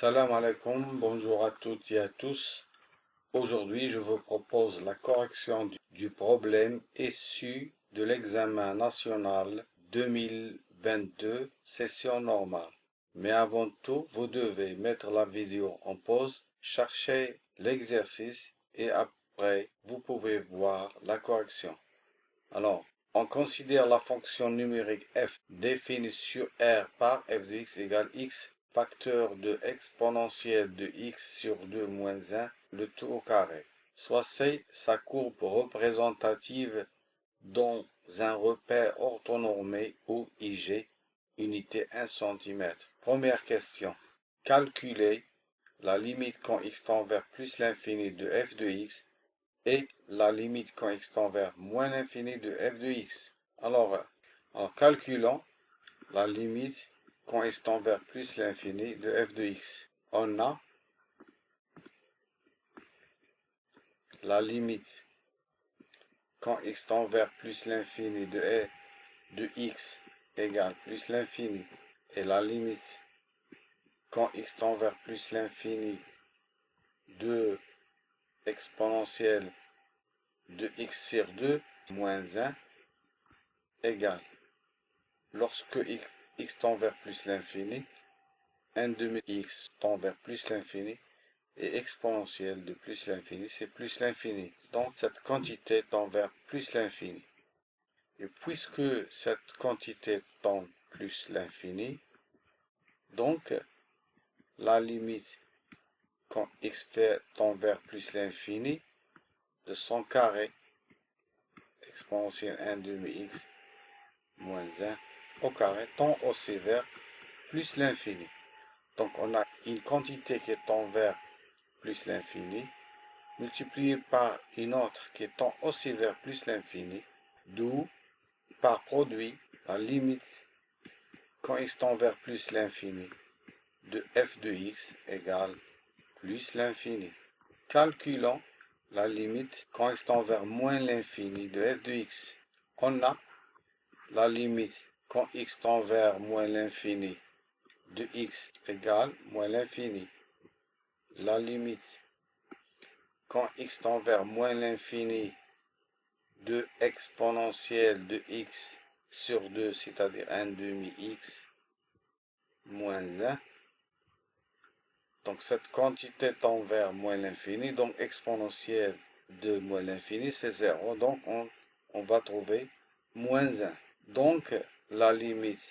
Salam alaikum, bonjour à toutes et à tous. Aujourd'hui, je vous propose la correction du problème issu de l'examen national 2022, session normale. Mais avant tout, vous devez mettre la vidéo en pause, chercher l'exercice et après, vous pouvez voir la correction. Alors, on considère la fonction numérique f définie sur R par f de x égale x, facteur de exponentielle de x sur 2 moins 1, le tout au carré. Soit c'est sa courbe représentative dans un repère orthonormé ou IG, unité 1 cm. Première question. Calculer la limite quand x tend vers plus l'infini de f de x et la limite quand x tend vers moins l'infini de f de x. Alors, en calculant la limite quand x tend vers plus l'infini de f de x, on a la limite quand x tend vers plus l'infini de x égale plus l'infini et la limite quand x tend vers plus l'infini de exponentielle de x sur 2 moins 1 égale, lorsque x tend vers plus l'infini, 1 demi x tend vers plus l'infini et exponentielle de plus l'infini, c'est plus l'infini. Donc cette quantité tend vers plus l'infini. Et puisque cette quantité tend plus l'infini, donc la limite quand x tend vers plus l'infini de son carré exponentielle 1 demi x moins 1 au carré tend aussi vers plus l'infini. Donc on a une quantité qui tend vers plus l'infini multiplié par une autre qui tend aussi vers plus l'infini, d'où par produit la limite quand x tend vers plus l'infini de f de x égale plus l'infini. Calculons la limite quand x tend vers moins l'infini de f de x. On a la limite quand x tend vers moins l'infini de x égale moins l'infini. La limite quand x tend vers moins l'infini de exponentielle de x sur 2, c'est-à-dire 1 demi x moins 1. Donc cette quantité tend vers moins l'infini, donc exponentielle de moins l'infini, c'est 0. Donc on va trouver moins 1. Donc la limite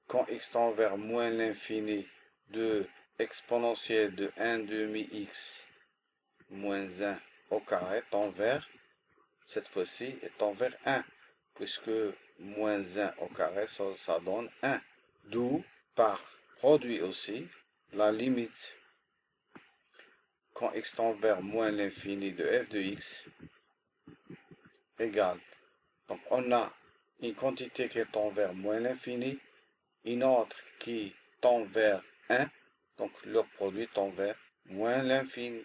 quand x tend vers moins l'infini de exponentielle de 1 demi x moins 1 au carré tend vers, cette fois-ci, tend vers 1, puisque moins 1 au carré, ça donne 1. D'où, par produit aussi, la limite quand x tend vers moins l'infini de f de x égale. Donc on a une quantité qui tend vers moins l'infini, une autre qui tend vers 1, donc leur produit tend vers moins l'infini.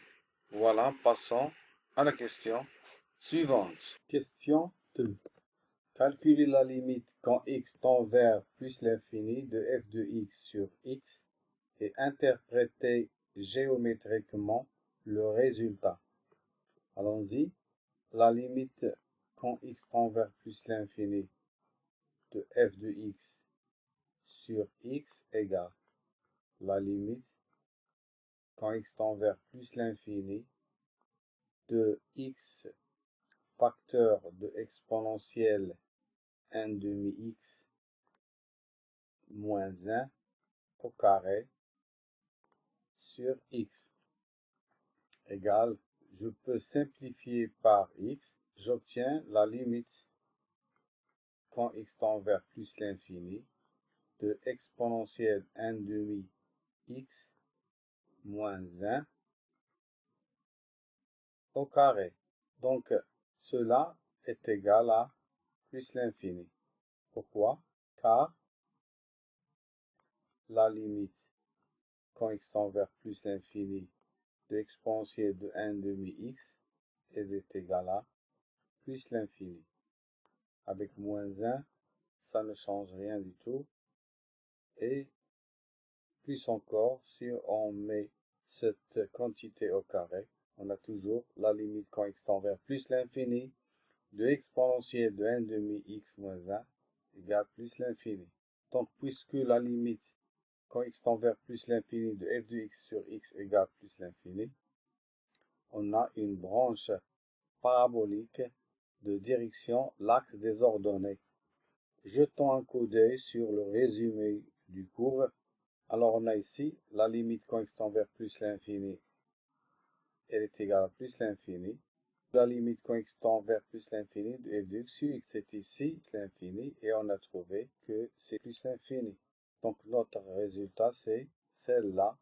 Voilà, passons à la question suivante. Question 2. Calculer la limite quand x tend vers plus l'infini de f de x sur x et interpréter géométriquement le résultat. Allons-y. La limite quand x tend vers plus l'infini de f de x sur x égale la limite quand x tend vers plus l'infini de x facteur de exponentielle 1 demi x moins 1 au carré sur x égale, je peux simplifier par x, j'obtiens la limite quand x tend vers plus l'infini de exponentielle 1 demi x moins 1 au carré. Donc cela est égal à plus l'infini. Pourquoi? Car la limite quand x tend vers plus l'infini de exponentielle de 1 demi x est égal à plus l'infini. Avec moins 1, ça ne change rien du tout. Et plus encore, si on met cette quantité au carré, on a toujours la limite quand x tend vers plus l'infini de exponentielle de 1 demi x moins 1 égale plus l'infini. Donc, puisque la limite quand x tend vers plus l'infini de f de x sur x égale plus l'infini, on a une branche parabolique de direction l'axe des ordonnées. Jetons un coup d'œil sur le résumé du cours. Alors, on a ici la limite quand x tend vers plus l'infini, elle est égale à plus l'infini. La limite quand x tend vers plus l'infini de f de x sur x, c'est ici l'infini, et on a trouvé que c'est plus l'infini. Donc, notre résultat, c'est celle-là.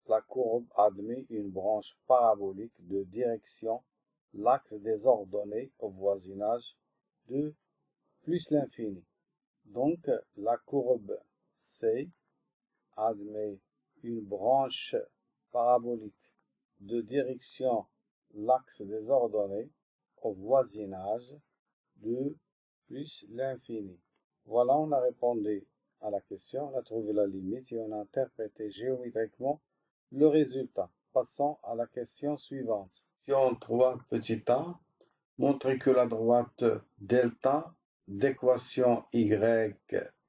La courbe admet une branche parabolique de direction l'axe des ordonnées au voisinage de plus l'infini. Donc, la courbe C admet une branche parabolique de direction l'axe des ordonnées au voisinage de plus l'infini. Voilà, on a répondu à la question, on a trouvé la limite et on a interprété géométriquement le résultat. Passons à la question suivante. Question 3, petit a, montrer que la droite delta d'équation y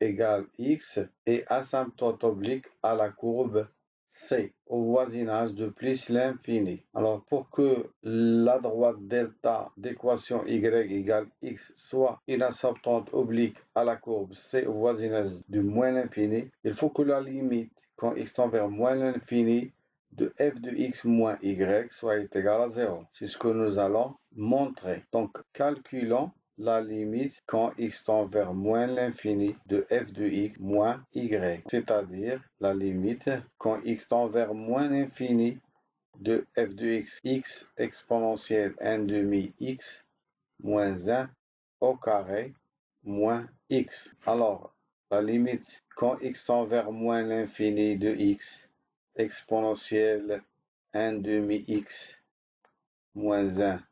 égale x est asymptote oblique à la courbe C, au voisinage de plus l'infini. Alors, pour que la droite delta d'équation y égale x soit une asymptote oblique à la courbe C au voisinage du moins l'infini, il faut que la limite, quand x tend vers moins l'infini, de f de x moins y soit égale à 0. C'est ce que nous allons montrer. Donc, calculons la limite quand x tend vers moins l'infini de f de x moins y, c'est-à-dire la limite quand x tend vers moins l'infini de f de x exponentielle 1 demi x moins 1 au carré moins x. Alors, la limite quand x tend vers moins l'infini de x exponentielle 1 demi x moins 1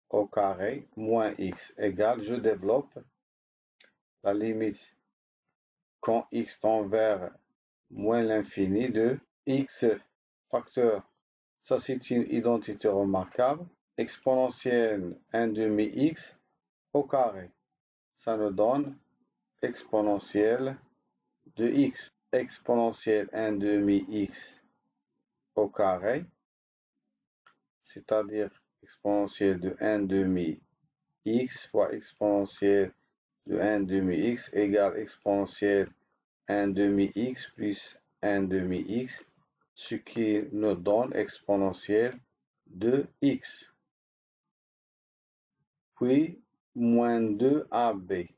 au carré moins x égale, je développe la limite quand x tend vers moins l'infini de x facteur. Ça, c'est une identité remarquable. Exponentielle 1 demi x au carré. Ça nous donne exponentielle de x. Exponentielle 1 demi x au carré, c'est-à-dire exponentielle de 1 demi x fois exponentielle de 1 demi x égale exponentielle 1 demi x plus 1 demi x, ce qui nous donne exponentielle de x. Puis, moins 2ab.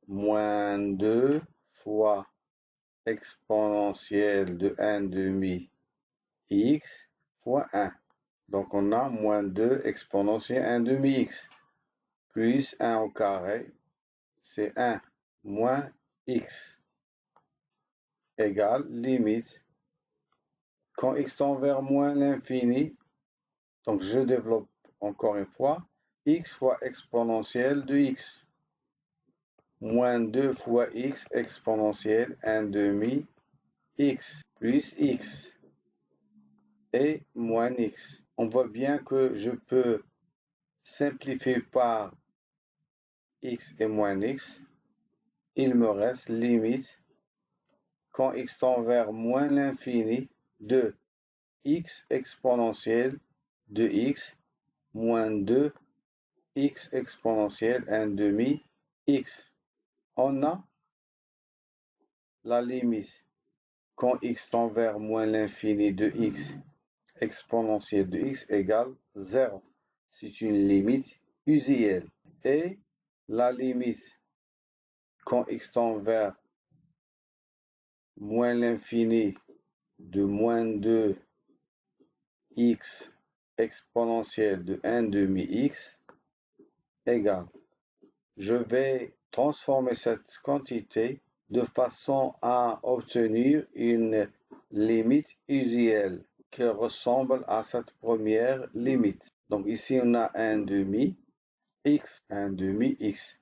Moins 2 fois exponentielle de 1 demi x fois 1. Donc, on a moins 2 exponentielle 1 demi x plus 1 au carré, c'est 1 moins x égale limite quand x tend vers moins l'infini. Donc, je développe encore une fois x fois exponentielle de x moins 2 fois x exponentielle 1 demi x plus x et moins x. On voit bien que je peux simplifier par x et moins x. Il me reste limite quand x tend vers moins l'infini de x exponentielle de x moins 2 x exponentielle 1 demi x. On a la limite quand x tend vers moins l'infini de x exponentielle de x égale 0. C'est une limite usuelle. Et la limite quand x tend vers moins l'infini de moins 2 x exponentielle de 1 demi x égale. Je vais transformer cette quantité de façon à obtenir une limite usuelle qui ressemble à cette première limite. Donc ici, on a 1 demi x, 1 demi x.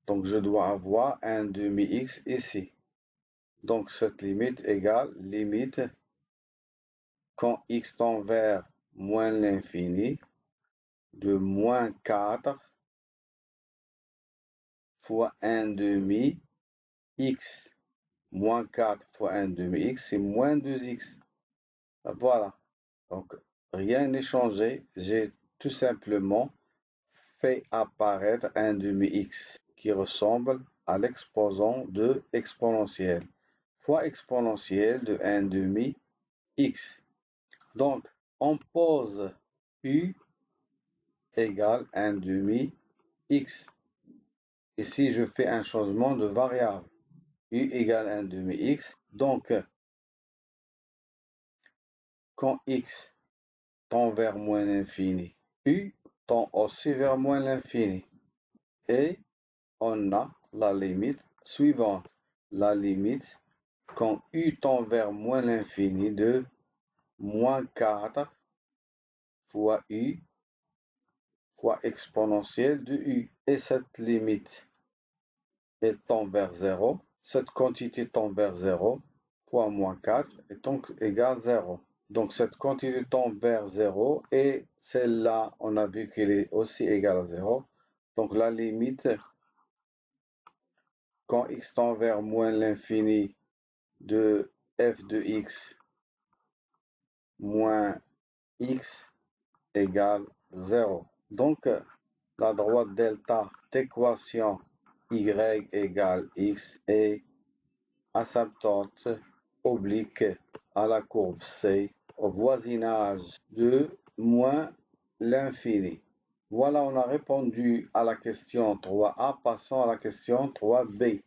Donc je dois avoir 1 demi x ici. Donc cette limite égale limite quand x tend vers moins l'infini de moins 4 fois 1 demi x. Moins 4 fois 1 demi x, c'est moins 2x. Voilà. Donc rien n'est changé. J'ai tout simplement fait apparaître un demi x qui ressemble à l'exposant de exponentielle fois exponentielle de 1 demi x. Donc, on pose u égale 1 demi x. Et si je fais un changement de variable, u égale 1 demi x, donc quand x tend vers moins l'infini, u tend aussi vers moins l'infini. Et on a la limite suivante. La limite quand u tend vers moins l'infini de moins 4 fois u fois exponentielle de u. Et cette limite tend vers 0. Cette quantité tend vers 0 fois moins 4 est donc égale 0. Donc cette quantité tend vers 0 et celle-là, on a vu qu'elle est aussi égale à 0. Donc la limite, quand x tend vers moins l'infini de f de x moins x égale 0. Donc la droite delta d'équation y égale x est asymptote oblique à la courbe C au voisinage de moins l'infini. Voilà, on a répondu à la question 3a. Passons à la question 3b.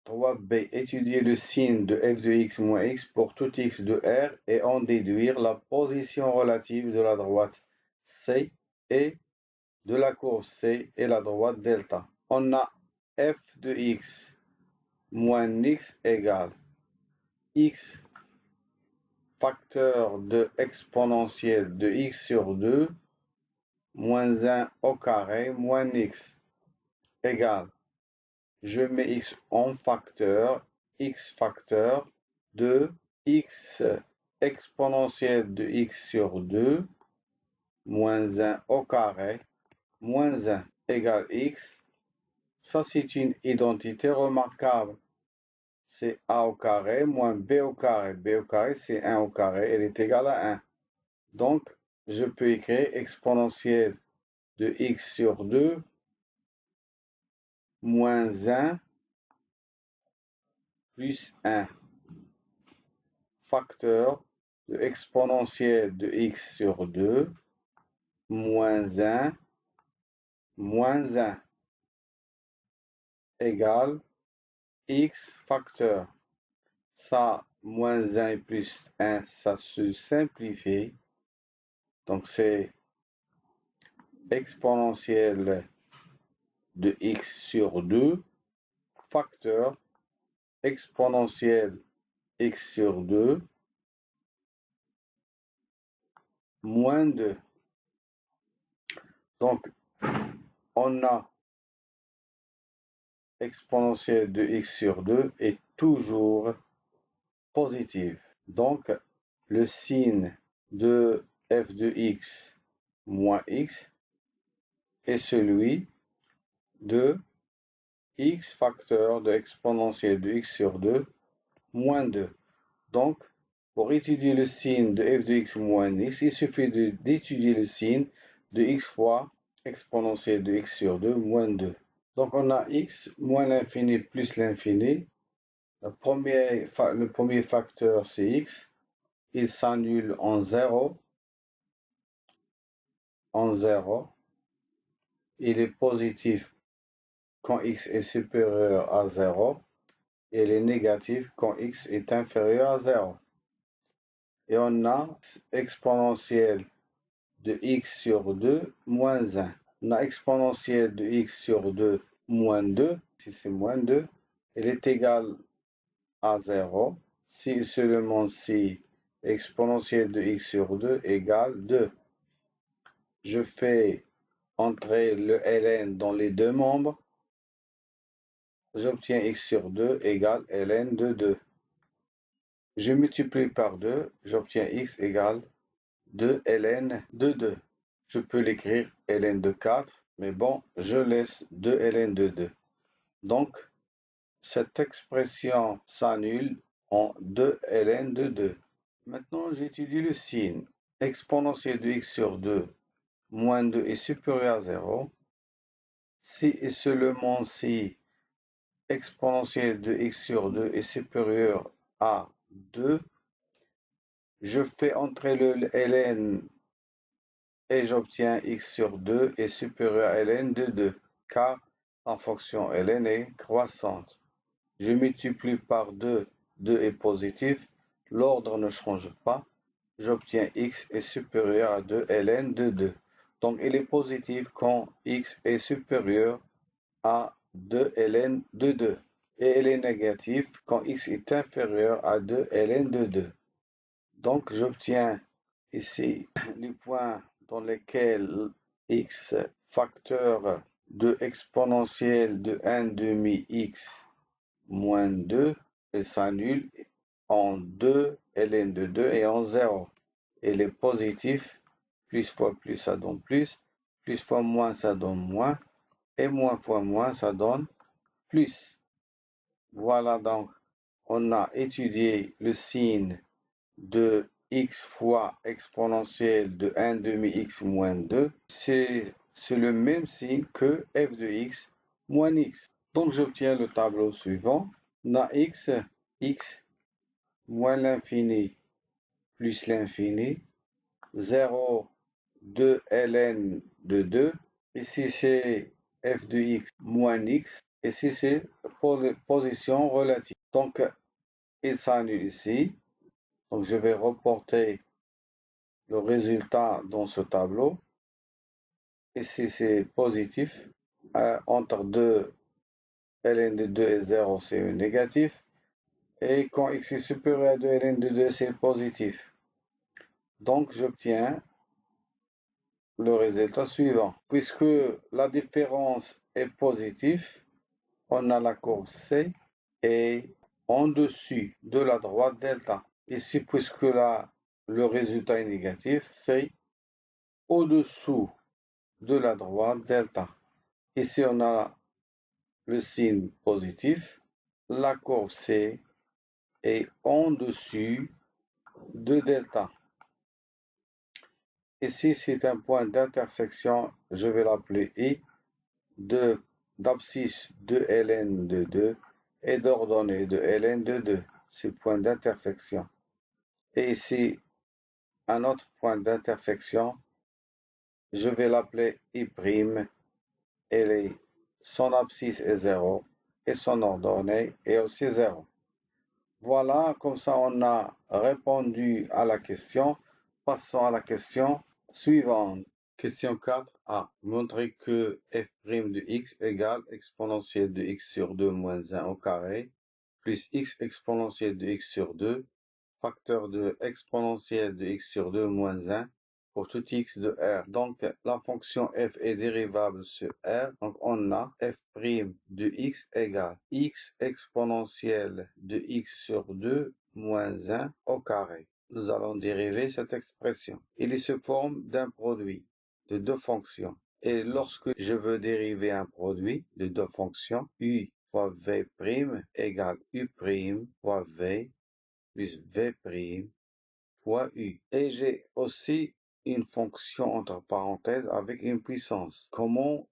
3b. Étudier le signe de f de x moins x pour tout x de R et en déduire la position relative de la droite C et de la courbe C et la droite delta. On a f de x moins x égale x facteur de exponentielle de x sur 2 moins 1 au carré moins x égale, je mets x en facteur, x facteur de x exponentielle de x sur 2 moins 1 au carré moins 1 égale x. Ça, c'est une identité remarquable. C'est a au carré moins b au carré. b au carré, c'est 1 au carré. Elle est égale à 1. Donc, je peux écrire exponentielle de x sur 2 moins 1 plus 1 facteur de exponentielle de x sur 2 moins 1 égale x facteur. Ça, moins 1 et plus 1, ça se simplifie. Donc, c'est exponentielle de x sur 2 facteur exponentielle x sur 2 moins 2. Donc, on a exponentielle de x sur 2 est toujours positive. Donc, le signe de f de x moins x est celui de x facteur de exponentielle de x sur 2 moins 2. Donc, pour étudier le signe de f de x moins x, il suffit d'étudier le signe de x fois exponentielle de x sur 2 moins 2. Donc, on a x moins l'infini plus l'infini. Le premier facteur, c'est x. Il s'annule en 0. En 0. Il est positif quand x est supérieur à 0. Et il est négatif quand x est inférieur à 0. Et on a exponentielle de x sur 2 moins 1. On a exponentielle de x sur 2 moins 2. Si c'est moins 2, elle est égale à 0. Si seulement si exponentielle de x sur 2 égale 2. Je fais entrer le ln dans les deux membres. J'obtiens x sur 2 égale ln de 2. Je multiplie par 2, j'obtiens x égale 2 ln de 2. Je peux l'écrire ln de 4, mais bon, je laisse 2 ln de 2. Donc, cette expression s'annule en 2 ln de 2. Maintenant, j'étudie le signe. Exponentiel de x sur 2 moins 2 est supérieur à 0. Si et seulement si exponentiel de x sur 2 est supérieur à 2, je fais entrer le ln et j'obtiens x sur 2 est supérieur à ln de 2, car la fonction ln est croissante. Je multiplie par 2, 2 est positif, l'ordre ne change pas, j'obtiens x est supérieur à 2 ln de 2. Donc il est positif quand x est supérieur à 2 ln de 2. Et il est négatif quand x est inférieur à 2 ln de 2. Donc j'obtiens ici les points dans lesquels x facteur de exponentielle de 1 demi x moins 2 et s'annule en 2 ln de 2 et en 0. Et les positifs, plus fois plus ça donne plus fois moins ça donne moins, et moins fois moins ça donne plus. Voilà donc, on a étudié le signe de x fois exponentielle de 1 demi x moins 2. C'est le même signe que f de x moins x. Donc j'obtiens le tableau suivant. On a x moins l'infini plus l'infini, 0, 2 ln de 2. Ici c'est f de x moins x. Ici c'est position relative. Donc il s'annule ici. Donc je vais reporter le résultat dans ce tableau. Ici c'est positif. Entre 2 ln de 2 et 0 c'est négatif. Et quand x est supérieur à 2 ln de 2 c'est positif. Donc j'obtiens le résultat suivant. Puisque la différence est positive, on a la courbe C et en dessus de la droite delta. Ici, puisque là, le résultat est négatif, c'est au-dessous de la droite delta. Ici, on a le signe positif. La courbe C est en dessus de delta. Ici, c'est un point d'intersection, je vais l'appeler I, d'abscisse de ln de 2 et d'ordonnée de ln de 2. C'est point d'intersection. Et ici, un autre point d'intersection, je vais l'appeler I', et son abscisse est 0 et son ordonnée est aussi 0. Voilà, comme ça on a répondu à la question. Passons à la question suivante. Question 4a. Montrer que f' de x égale exponentielle de x sur 2 moins 1 au carré plus x exponentielle de x sur 2 facteur de exponentielle de x sur 2 moins 1 pour tout x de R. Donc, la fonction f est dérivable sur R. Donc, on a f' de x égale x exponentielle de x sur 2 moins 1 au carré. Nous allons dériver cette expression. Il se forme d'un produit de deux fonctions. Et lorsque je veux dériver un produit de deux fonctions, u fois v' égale u' fois v plus v' fois u. Et j'ai aussi une fonction entre parenthèses avec une puissance. Comment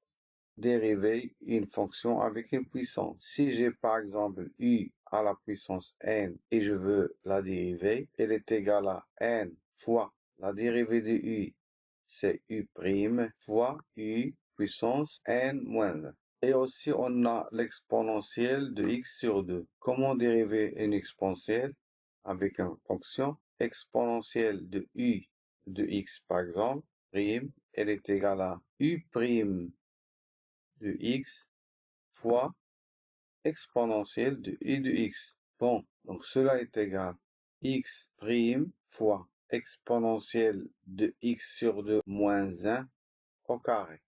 dériver une fonction avec une puissance? Si j'ai par exemple u à la puissance n et je veux la dériver, elle est égale à n fois la dérivée de u, c'est u' fois u puissance n moins 1. Et aussi on a l'exponentielle de x sur 2. Comment dériver une exponentielle? Avec une fonction exponentielle de u de x par exemple, prime, elle est égale à u' de x fois exponentielle de u de x. Bon, donc cela est égal à x' fois exponentielle de x sur 2 moins 1 au carré,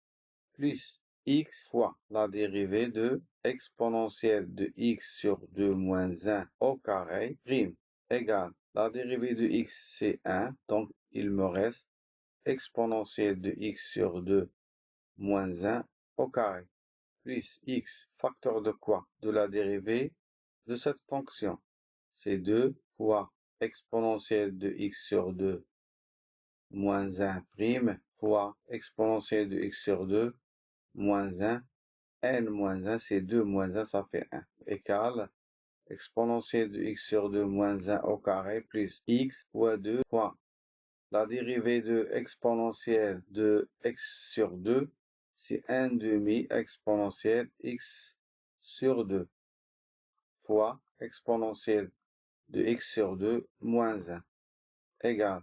plus x fois la dérivée de exponentielle de x sur 2 moins 1 au carré, prime. égale la dérivée de x, c'est 1, donc il me reste exponentielle de x sur 2 moins 1 au carré, plus x, facteur de quoi? De la dérivée de cette fonction. C'est 2 fois exponentielle de x sur 2 moins 1 prime fois exponentielle de x sur 2 moins 1, n moins 1, c'est 2 moins 1, ça fait 1, égale exponentielle de x sur 2 moins 1 au carré plus x fois 2 fois la dérivée de exponentielle de x sur 2, c'est 1 demi exponentielle x sur 2 fois exponentielle de x sur 2 moins 1 égale,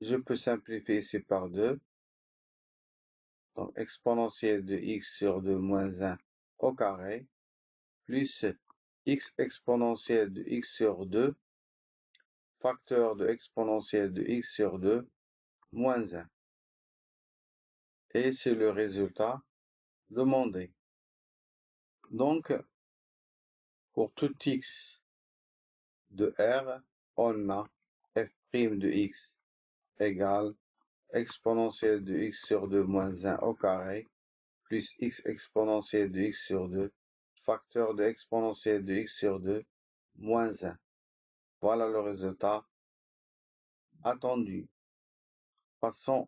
je peux simplifier ici par 2, donc exponentielle de x sur 2 moins 1 au carré, plus x exponentielle de x sur 2, facteur de exponentielle de x sur 2, moins 1. Et c'est le résultat demandé. Donc, pour tout x de R, on a f' de x égale exponentielle de x sur 2 moins 1 au carré, plus x exponentielle de x sur 2, facteur de exponentielle de x sur 2, moins 1. Voilà le résultat attendu. Passons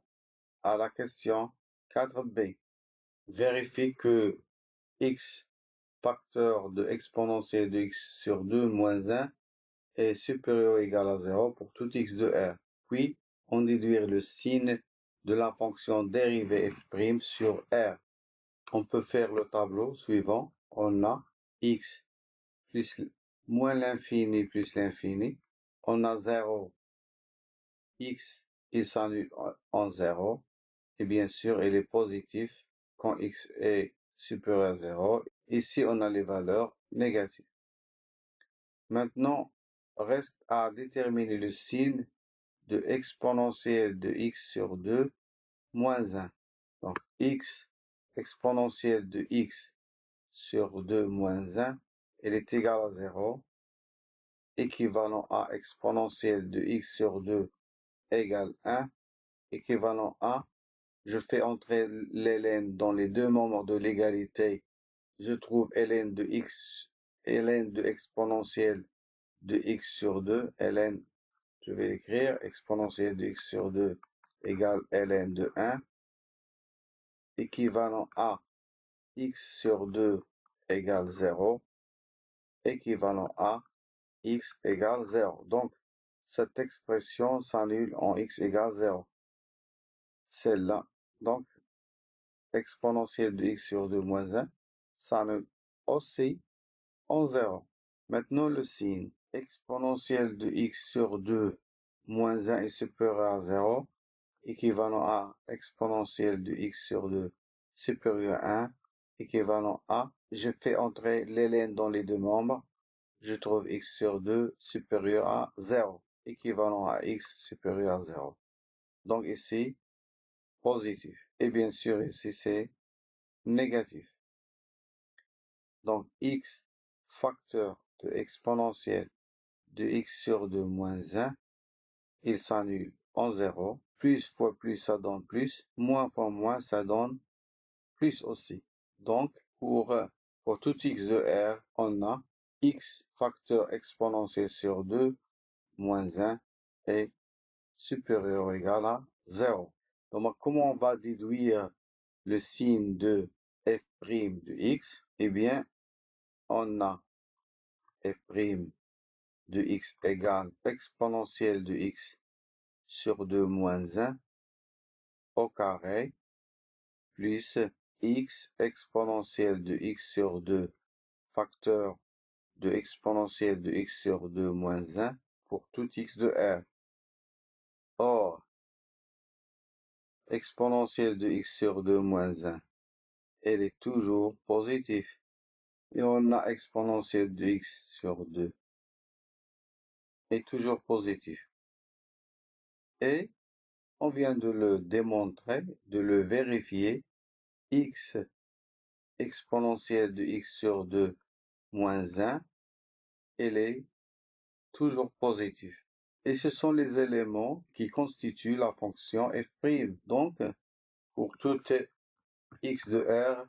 à la question 4b. Vérifie que x facteur de exponentielle de x sur 2 moins 1 est supérieur ou égal à 0 pour tout x de R. Puis, on déduire le signe de la fonction dérivée f' sur R. On peut faire le tableau suivant. On a x plus moins l'infini plus l'infini. On a 0. X, il s'annule en 0. Et bien sûr, il est positif quand x est supérieur à 0. Ici, on a les valeurs négatives. Maintenant, reste à déterminer le signe de exponentielle de x sur 2 moins 1. Donc, x exponentielle de x sur 2 moins 1, elle est égale à 0, équivalent à exponentielle de x sur 2 égale 1, équivalent à, je fais entrer ln dans les deux membres de l'égalité, je trouve ln de x, ln de exponentielle de x sur 2, ln, je vais l'écrire, exponentielle de x sur 2 égale ln de 1, équivalent à x sur 2 égale 0, équivalent à x égale 0. Donc, cette expression s'annule en x égale 0. Celle-là, donc, exponentielle de x sur 2 moins 1, s'annule aussi en 0. Maintenant, le signe exponentielle de x sur 2 moins 1 est supérieur à 0, équivalent à exponentielle de x sur 2 supérieur à 1, équivalent à, je fais entrer ln dans les deux membres, je trouve x sur 2 supérieur à 0, équivalent à x supérieur à 0. Donc ici, positif. Et bien sûr, ici, c'est négatif. Donc x facteur de exponentielle de x sur 2 moins 1, il s'annule en 0. Plus fois plus, ça donne plus. Moins fois moins, ça donne plus aussi. Donc, pour tout x de R, on a x facteur exponentielle sur 2 moins 1 est supérieur ou égal à 0. Donc, comment on va déduire le signe de f' de x? Eh bien, on a f' de x égale exponentielle de x sur 2 moins 1 au carré plus x exponentielle de x sur 2 facteur de exponentielle de x sur 2 moins 1 pour tout x de R. Or, exponentielle de x sur 2 moins 1, elle est toujours positive. Et on a exponentielle de x sur 2 est toujours positif. Et on vient de le démontrer, de le vérifier, x exponentielle de x sur 2 moins 1, elle est toujours positif. Et ce sont les éléments qui constituent la fonction f'. Donc, pour tout x de R,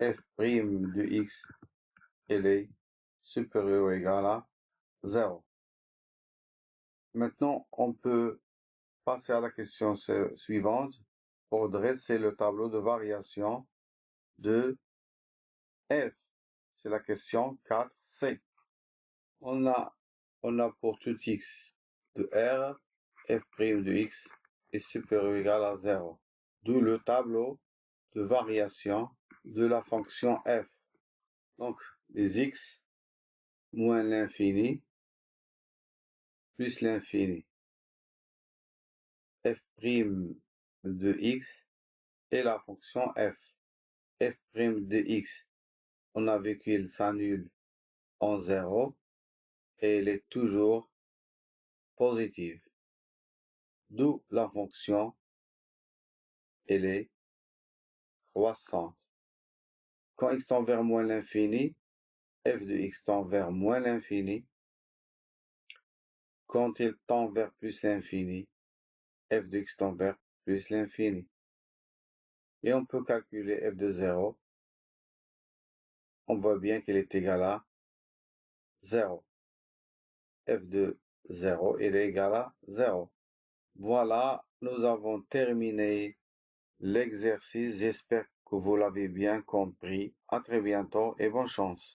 f' de x, elle est supérieure ou égale à 0. Maintenant, on peut passer à la question suivante pour dresser le tableau de variation de f. C'est la question 4c. On a pour tout x de R, f' de x est supérieur ou égal à 0. D'où le tableau de variation de la fonction f. Donc, les x moins l'infini plus l'infini. f' de x et la fonction f. f' de x, on a vu qu'il s'annule en 0 et elle est toujours positive. D'où la fonction, elle est croissante. Quand x tend vers moins l'infini, f de x tend vers moins l'infini. Quand il tend vers plus l'infini, f de x tend vers plus l'infini. Et on peut calculer f de 0. On voit bien qu'elle est égale à 0. f de 0, elle est égale à 0. Voilà, nous avons terminé l'exercice. J'espère que vous l'avez bien compris. À très bientôt et bonne chance.